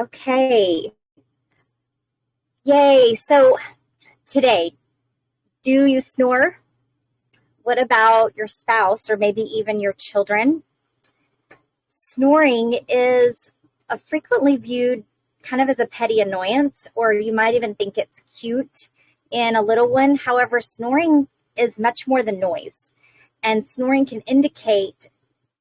Okay. Yay. So today, do you snore? What about your spouse or maybe even your children? Snoring is a frequently viewed kind of as a petty annoyance, or you might even think it's cute in a little one. However, snoring is much more than noise, and snoring can indicate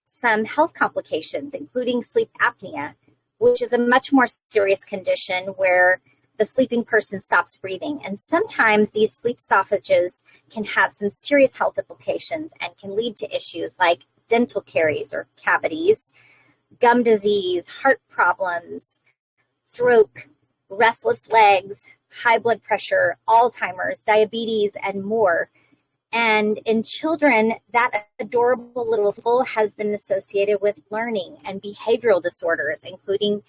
some health complications, including sleep apnea, which is a much more serious condition where the sleeping person stops breathing. And sometimes these sleep stoppages can have some serious health implications and can lead to issues like dental caries or cavities, gum disease, heart problems, stroke, restless legs, high blood pressure, Alzheimer's, diabetes, and more. And in children, that adorable little skull has been associated with learning and behavioral disorders, including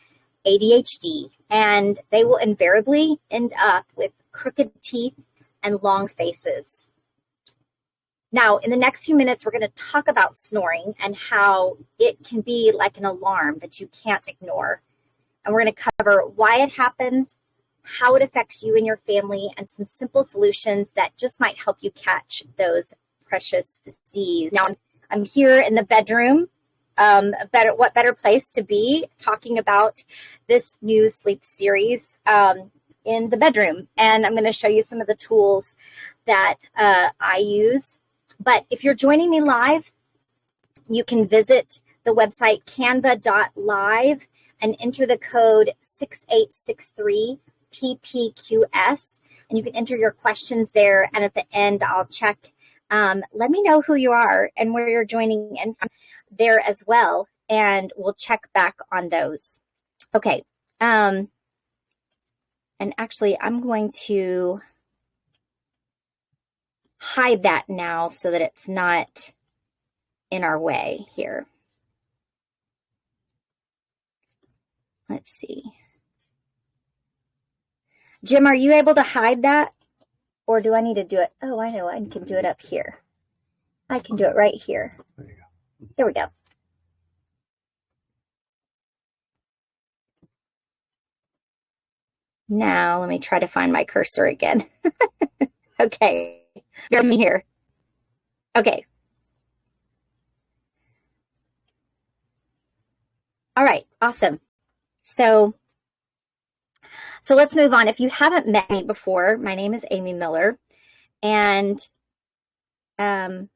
ADHD, and they will invariably end up with crooked teeth and long faces. Now, in the next few minutes, we're going to talk about snoring and how it can be like an alarm that you can't ignore. And we're going to cover why it happens, how it affects you and your family, and some simple solutions that just might help you catch those precious Zzzs. Now, I'm here in the bedroom. What better place to be talking about this new sleep series in the bedroom. And I'm going to show you some of the tools that I use. But if you're joining me live, you can visit the website canva.live and enter the code 6863 PPQS, and you can enter your questions there. And at the end, I'll check. Let me know who you are and where you're joining in from there as well, and we'll check back on those. Okay. And actually, I'm going to hide that now so that it's not in our way here. Let's see. Jim, are you able to hide that? Or do I need to do it? Oh, I know. I can do it up here. I can do it right here. There you go. There we go. Now, let me try to find my cursor again. Okay. Bear with me here. Okay. All right. Awesome. So let's move on. If you haven't met me before, my name is Amy Miller, and I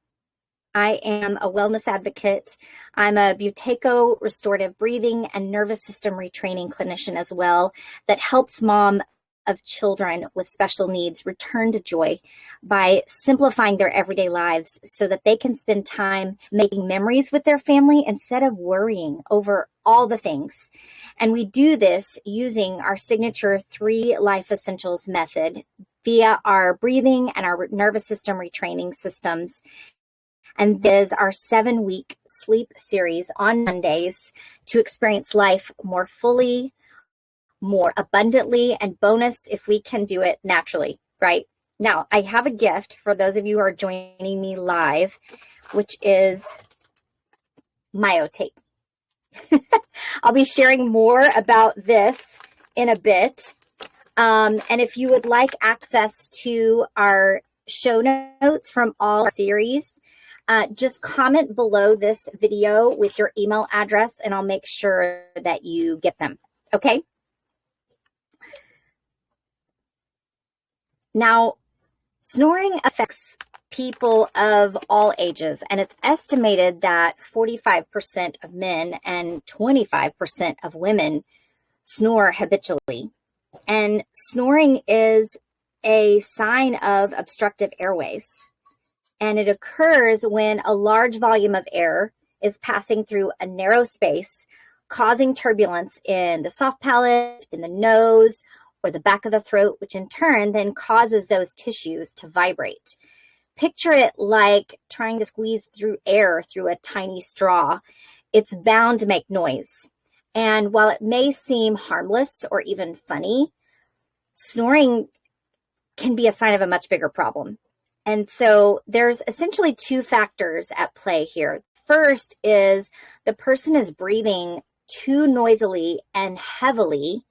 am a wellness advocate. I'm a Buteyko restorative breathing and nervous system retraining clinician as well that helps mom of children with special needs return to joy by simplifying their everyday lives so that they can spend time making memories with their family instead of worrying over all the things. And we do this using our signature 3 life essentials method via our breathing and our nervous system retraining systems. And this is our 7-week sleep series on Mondays to experience life more fully, more abundantly, and bonus if we can do it naturally, right? Now, I have a gift for those of you who are joining me live, which is Myotape. I'll be sharing more about this in a bit. And if you would like access to our show notes from all our series, just comment below this video with your email address and I'll make sure that you get them. Okay? Now, snoring affects people of all ages, and it's estimated that 45% of men and 25% of women snore habitually. And snoring is a sign of obstructive airways. And it occurs when a large volume of air is passing through a narrow space, causing turbulence in the soft palate, in the nose, or the back of the throat, which in turn then causes those tissues to vibrate. Picture it like trying to squeeze through air through a tiny straw. It's bound to make noise. And while it may seem harmless or even funny, snoring can be a sign of a much bigger problem. And so there's essentially 2 factors at play here. First is the person is breathing too noisily and heavily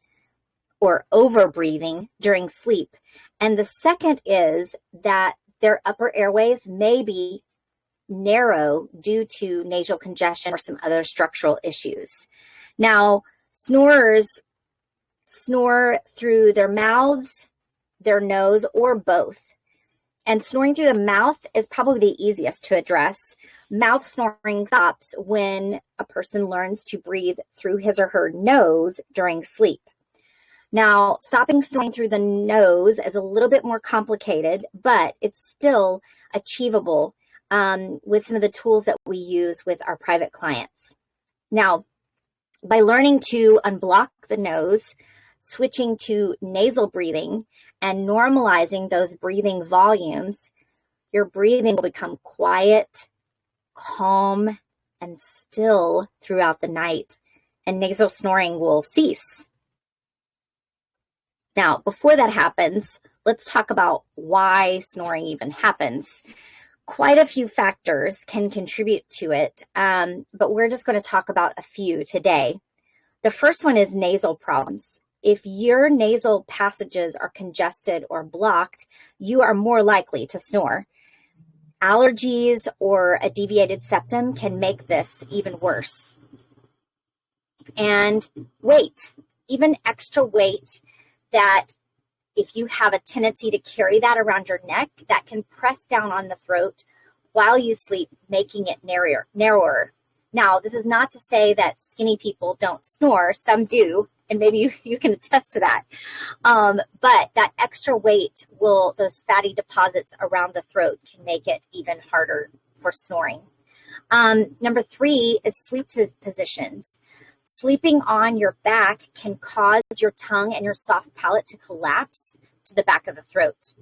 or overbreathing during sleep. And the second is that their upper airways may be narrow due to nasal congestion or some other structural issues. Now, snorers snore through their mouths, their nose, or both. And snoring through the mouth is probably the easiest to address. Mouth snoring stops when a person learns to breathe through his or her nose during sleep. Now, stopping snoring through the nose is a little bit more complicated, but it's still achievable with some of the tools that we use with our private clients. Now, by learning to unblock the nose, switching to nasal breathing, and normalizing those breathing volumes, your breathing will become quiet, calm, and still throughout the night, and nasal snoring will cease. Now, before that happens, let's talk about why snoring even happens. Quite a few factors can contribute to it, but we're just going to talk about a few today. The first one is nasal problems. If your nasal passages are congested or blocked, you are more likely to snore. Allergies or a deviated septum can make this even worse. And weight, even extra weight, that if you have a tendency to carry that around your neck, that can press down on the throat while you sleep, making it narrower. Now, this is not to say that skinny people don't snore. Some do, and maybe you can attest to that. But that extra weight those fatty deposits around the throat can make it even harder for snoring. Number 3 is sleep positions. Sleeping on your back can cause your tongue and your soft palate to collapse to the back of the throat.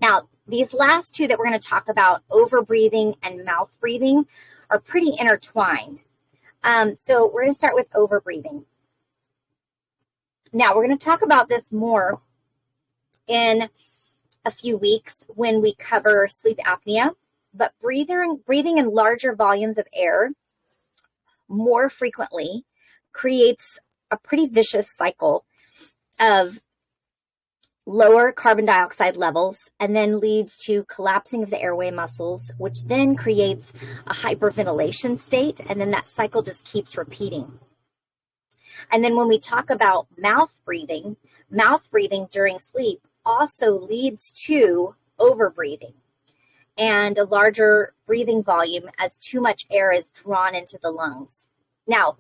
Now, these last two that we're going to talk about, overbreathing and mouth breathing, are pretty intertwined. So we're going to start with overbreathing. Now, we're going to talk about this more in a few weeks when we cover sleep apnea, but breathing in larger volumes of air more frequently creates a pretty vicious cycle of lower carbon dioxide levels and then leads to collapsing of the airway muscles, which then creates a hyperventilation state, and then that cycle just keeps repeating. And then when we talk about mouth breathing during sleep also leads to overbreathing and a larger breathing volume as too much air is drawn into the lungs. Now,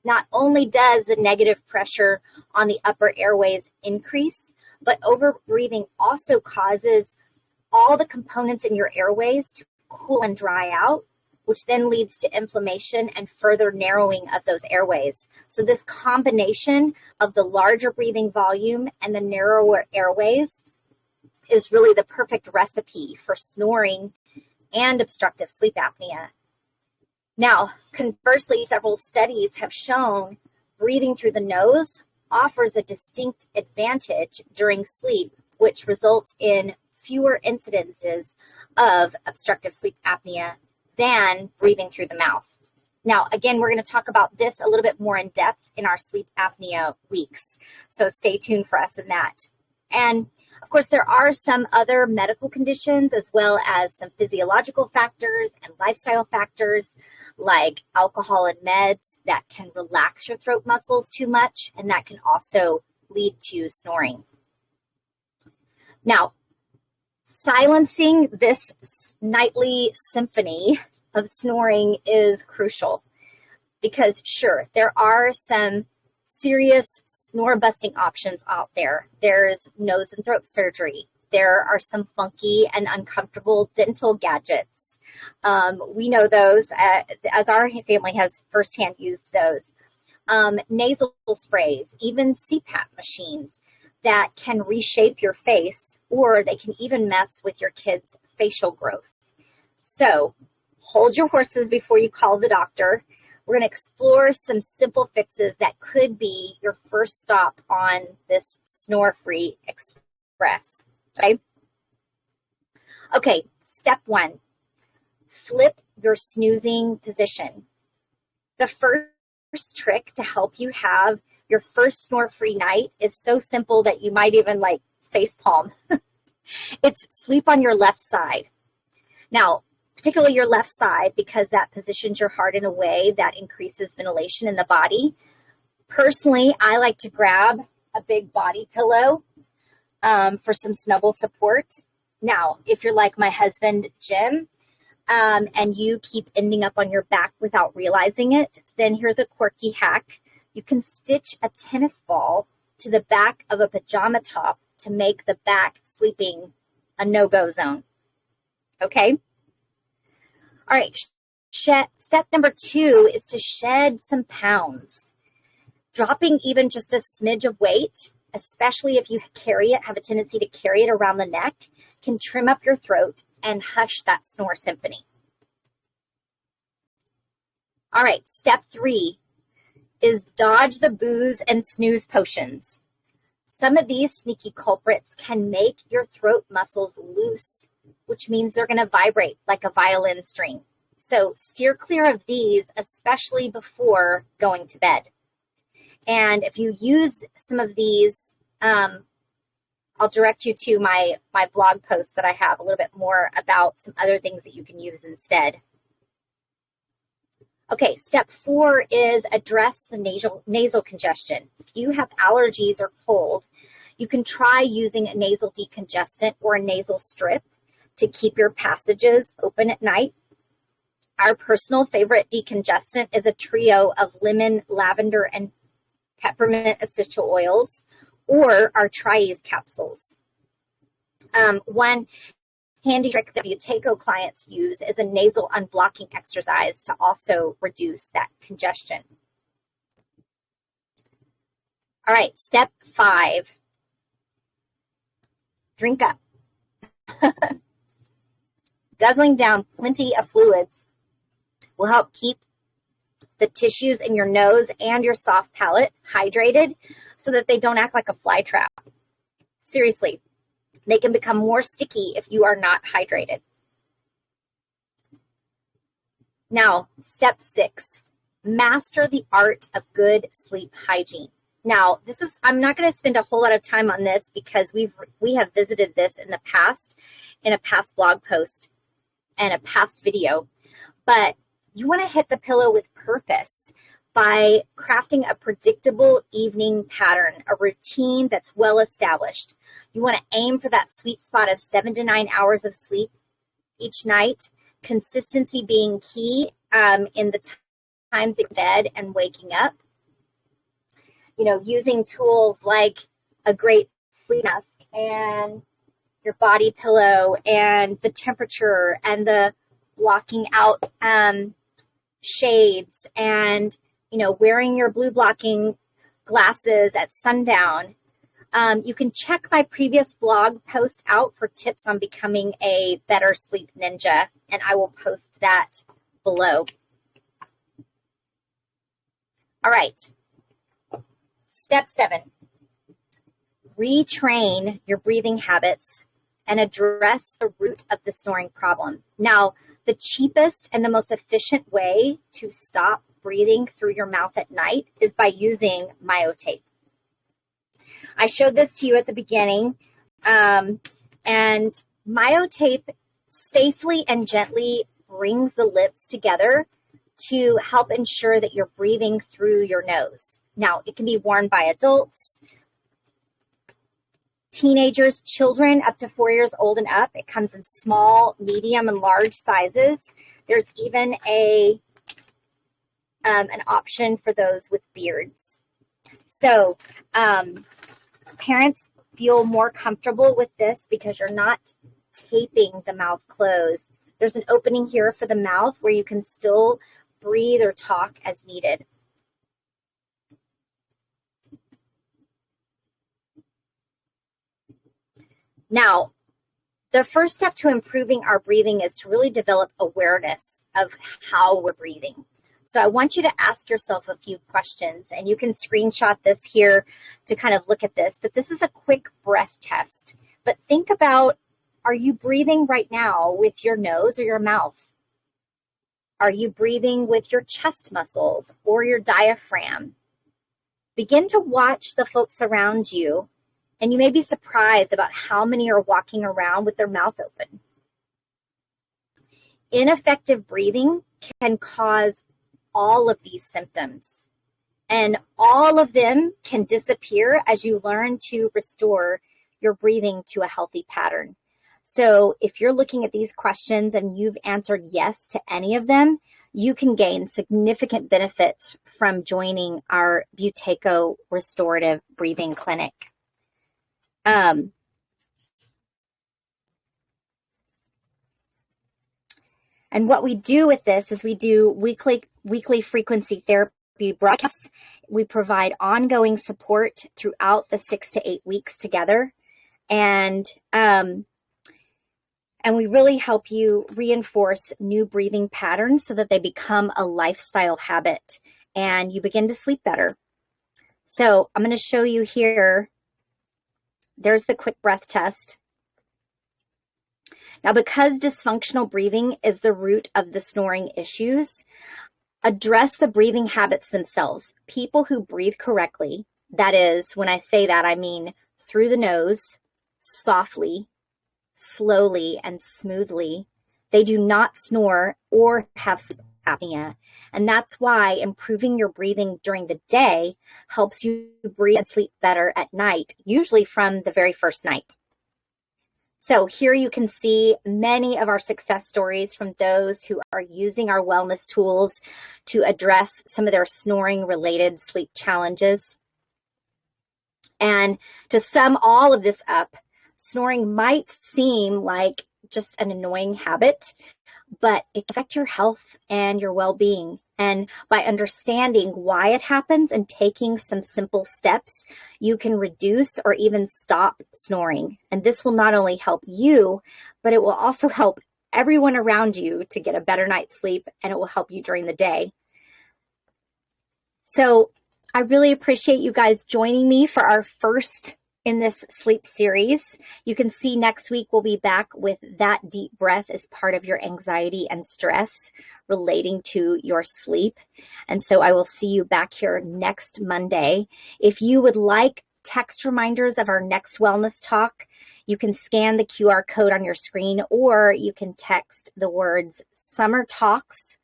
not only does the negative pressure on the upper airways increase, but overbreathing also causes all the components in your airways to cool and dry out, which then leads to inflammation and further narrowing of those airways. So this combination of the larger breathing volume and the narrower airways is really the perfect recipe for snoring and obstructive sleep apnea. Now, conversely, several studies have shown breathing through the nose offers a distinct advantage during sleep, which results in fewer incidences of obstructive sleep apnea than breathing through the mouth. Now, again, we're going to talk about this a little bit more in depth in our sleep apnea weeks, so stay tuned for us in that. And of course, there are some other medical conditions as well as some physiological factors and lifestyle factors like alcohol and meds that can relax your throat muscles too much, and that can also lead to snoring. Now, silencing this nightly symphony of snoring is crucial because, sure, there are some serious snore-busting options out there. There's nose and throat surgery. There are some funky and uncomfortable dental gadgets. We know those as our family has firsthand used those. Nasal sprays, even CPAP machines that can reshape your face, or they can even mess with your kids' facial growth. So hold your horses before you call the doctor. We're going to explore some simple fixes that could be your first stop on this snore-free express. Okay, step 1, flip your snoozing position. The first trick to help you have your first snore-free night is so simple that you might even like face palm. It's sleep on your left side. Now, particularly your left side, because that positions your heart in a way that increases ventilation in the body. Personally, I like to grab a big body pillow for some snuggle support. Now, if you're like my husband, Jim, and you keep ending up on your back without realizing it, then here's a quirky hack. You can stitch a tennis ball to the back of a pajama top to make the back sleeping a no-go zone. Okay? All right, step number 2 is to shed some pounds. Dropping even just a smidge of weight, especially if you have a tendency to carry it around the neck, can trim up your throat and hush that snore symphony. All right, step 3 is dodge the booze and snooze potions. Some of these sneaky culprits can make your throat muscles loose, which means they're going to vibrate like a violin string. So steer clear of these, especially before going to bed. And if you use some of these, I'll direct you to my blog post that I have a little bit more about some other things that you can use instead. Okay, step 4 is address the nasal congestion. If you have allergies or cold, you can try using a nasal decongestant or a nasal strip to keep your passages open at night. Our personal favorite decongestant is a trio of lemon, lavender, and peppermint essential oils, or our Caries capsules. One handy trick that Myotape clients use is a nasal unblocking exercise to also reduce that congestion. All right, step 5, drink up. Guzzling down plenty of fluids will help keep the tissues in your nose and your soft palate hydrated so that they don't act like a fly trap. Seriously, they can become more sticky if you are not hydrated. Now, step 6, master the art of good sleep hygiene. Now, I'm not going to spend a whole lot of time on this because we have visited this in the past, in a past blog post and a past video, but you want to hit the pillow with purpose by crafting a predictable evening pattern, a routine that's well established. You want to aim for that sweet spot of 7 to 9 hours of sleep each night, consistency being key in the times in bed and waking up. You know, using tools like a great sleep mask and your body pillow and the temperature and the blocking out shades and, you know, wearing your blue blocking glasses at sundown. You can check my previous blog post out for tips on becoming a better sleep ninja, and I will post that below. All right. Step 7, retrain your breathing habits and address the root of the snoring problem. Now, the cheapest and the most efficient way to stop breathing through your mouth at night is by using Myotape. I showed this to you at the beginning, and Myotape safely and gently brings the lips together to help ensure that you're breathing through your nose. Now, it can be worn by adults, teenagers, children up to 4 years old and up. It comes in small, medium, and large sizes. There's even an option for those with beards. So parents feel more comfortable with this because you're not taping the mouth closed. There's an opening here for the mouth where you can still breathe or talk as needed. Now, the first step to improving our breathing is to really develop awareness of how we're breathing. So I want you to ask yourself a few questions, and you can screenshot this here to kind of look at this, but this is a quick breath test. But think about, are you breathing right now with your nose or your mouth? Are you breathing with your chest muscles or your diaphragm? Begin to watch the folks around you, and you may be surprised about how many are walking around with their mouth open. Ineffective breathing can cause all of these symptoms, and all of them can disappear as you learn to restore your breathing to a healthy pattern. So if you're looking at these questions and you've answered yes to any of them, you can gain significant benefits from joining our Buteyko Restorative Breathing Clinic. And what we do with this is we do weekly frequency therapy broadcasts. We provide ongoing support throughout the 6 to 8 weeks together. And we really help you reinforce new breathing patterns so that they become a lifestyle habit and you begin to sleep better. So I'm going to show you here. There's the quick breath test. Now, because dysfunctional breathing is the root of the snoring issues, address the breathing habits themselves. People who breathe correctly, that is, when I say that, I mean through the nose, softly, slowly, and smoothly. They do not snore or have sleep apnea. And that's why improving your breathing during the day helps you breathe and sleep better at night, usually from the very first night. So here you can see many of our success stories from those who are using our wellness tools to address some of their snoring related sleep challenges. And to sum all of this up, snoring might seem like just an annoying habit, but it can affect your health and your well-being. And by understanding why it happens and taking some simple steps, you can reduce or even stop snoring. And this will not only help you, but it will also help everyone around you to get a better night's sleep, and it will help you during the day. So I really appreciate you guys joining me for our first in this sleep series. You can see next week we'll be back with that deep breath as part of your anxiety and stress relating to your sleep. And so I will see you back here next Monday. If you would like text reminders of our next wellness talk, you can scan the QR code on your screen, or you can text the words Summer Talks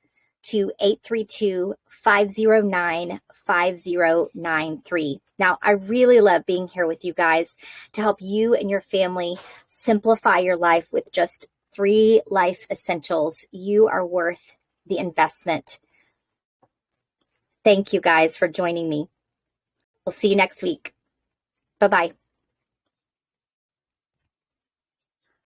to 832-509-5093. Now, I really love being here with you guys to help you and your family simplify your life with just 3 life essentials. You are worth the investment. Thank you guys for joining me. We'll see you next week. Bye-bye.